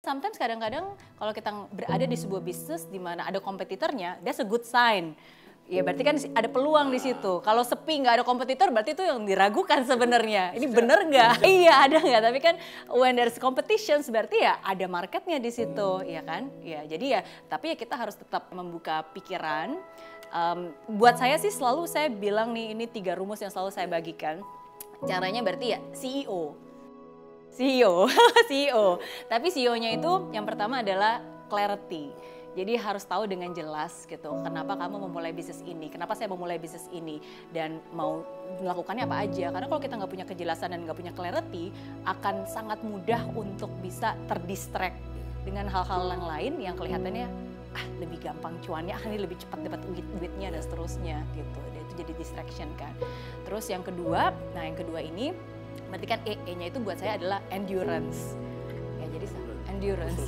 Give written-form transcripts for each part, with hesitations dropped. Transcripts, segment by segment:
Sometimes kadang-kadang kalau kita berada di sebuah bisnis di mana ada kompetitornya, that's a good sign. Ya berarti kan ada peluang di situ. Kalau sepi nggak ada kompetitor berarti itu yang diragukan sebenarnya. Ini bener nggak? Iya ada nggak? Tapi kan when there's competitions berarti ya ada marketnya di situ, ya kan? Ya jadi ya tapi ya kita harus tetap membuka pikiran. Buat saya sih selalu saya bilang nih ini 3 rumus yang selalu saya bagikan. Caranya berarti ya CEO. Tapi CEO-nya itu yang pertama adalah clarity. Jadi harus tahu dengan jelas gitu, kenapa kamu memulai bisnis ini, kenapa saya memulai bisnis ini, dan mau melakukannya apa aja. Karena kalau kita nggak punya kejelasan dan nggak punya clarity, akan sangat mudah untuk bisa terdistract dengan hal-hal yang lain yang kelihatannya lebih gampang cuannya, ini lebih cepat dapat duitnya dan seterusnya gitu. Dan itu jadi distraction kan. Terus yang kedua, ini berarti kan E-nya itu buat saya adalah endurance. Ya jadi endurance.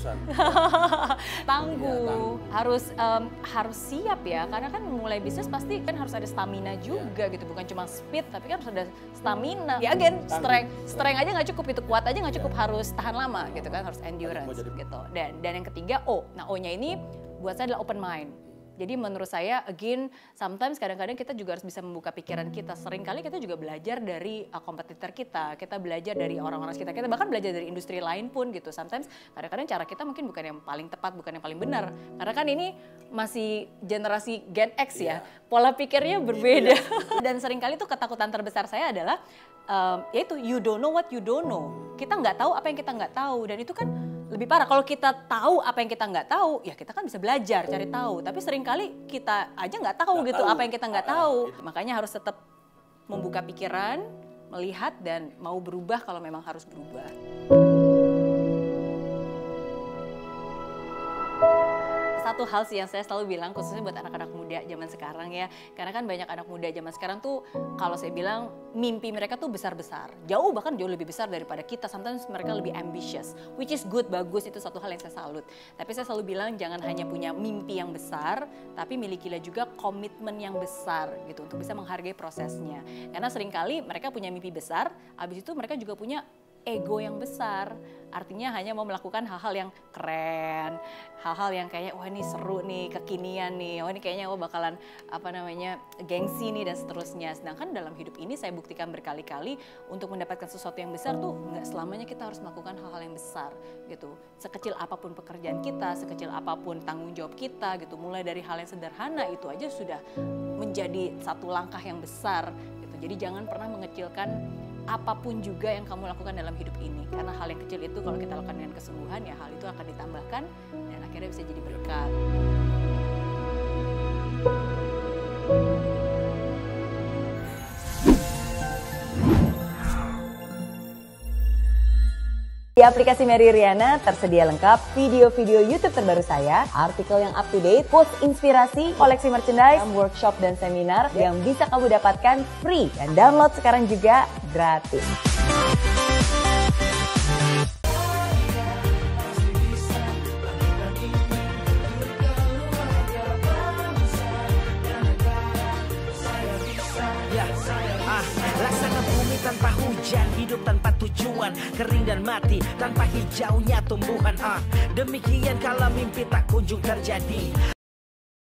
Tangguh, harus siap ya, karena kan memulai bisnis pasti kan harus ada stamina juga gitu, bukan cuma speed tapi kan harus ada stamina. Ya again, strength aja nggak cukup, itu kuat aja nggak cukup, harus tahan lama gitu kan, harus endurance gitu. Dan yang ketiga O, nah O-nya ini buat saya adalah open mind. Jadi menurut saya, again, sometimes kadang-kadang kita juga harus bisa membuka pikiran kita. Seringkali kita juga belajar dari kompetitor kita belajar dari orang-orang sekitar kita, bahkan belajar dari industri lain pun gitu. Sometimes kadang-kadang cara kita mungkin bukan yang paling tepat, bukan yang paling benar. Karena kan ini masih generasi Gen X ya, pola pikirnya berbeda. Dan seringkali tuh ketakutan terbesar saya adalah, yaitu you don't know what you don't know. Kita nggak tahu apa yang kita nggak tahu, dan itu kan lebih parah. Kalau kita tahu apa yang kita nggak tahu, ya kita kan bisa belajar, cari tahu. Tapi seringkali kita aja nggak tahu gitu apa yang kita nggak tahu. Makanya harus tetap membuka pikiran, melihat, dan mau berubah kalau memang harus berubah. Satu hal sih yang saya selalu bilang, khususnya buat anak-anak muda zaman sekarang ya, karena kan banyak anak muda zaman sekarang tuh kalau saya bilang mimpi mereka tuh besar-besar, bahkan jauh lebih besar daripada kita. Sometimes mereka lebih ambitious, which is good, bagus, itu satu hal yang saya salut. Tapi saya selalu bilang jangan hanya punya mimpi yang besar, tapi milikilah juga komitmen yang besar gitu untuk bisa menghargai prosesnya. Karena seringkali mereka punya mimpi besar, habis itu mereka juga punya ego yang besar, artinya hanya mau melakukan hal-hal yang keren, hal-hal yang kayaknya wah ini seru nih, kekinian nih, wah ini kayaknya bakalan gengsi nih dan seterusnya. Sedangkan dalam hidup ini saya buktikan berkali-kali untuk mendapatkan sesuatu yang besar tuh nggak selamanya kita harus melakukan hal-hal yang besar gitu. Sekecil apapun pekerjaan kita, sekecil apapun tanggung jawab kita gitu, mulai dari hal yang sederhana itu aja sudah menjadi satu langkah yang besar gitu. Jadi jangan pernah mengecilkan apapun juga yang kamu lakukan dalam hidup ini. Karena hal yang kecil itu kalau kita lakukan dengan kesungguhan, ya hal itu akan ditambahkan dan akhirnya bisa jadi berkat. Di aplikasi Mary Riana tersedia lengkap video-video YouTube terbaru saya, artikel yang up to date, quotes inspirasi, koleksi merchandise, workshop dan seminar yang bisa kamu dapatkan free dan download sekarang juga gratis. Laksana bumi tanpa hujan, hidup tanpa tujuan, kering dan mati tanpa hijaunya tumbuhan. Demikian kalau mimpi tak kunjung terjadi.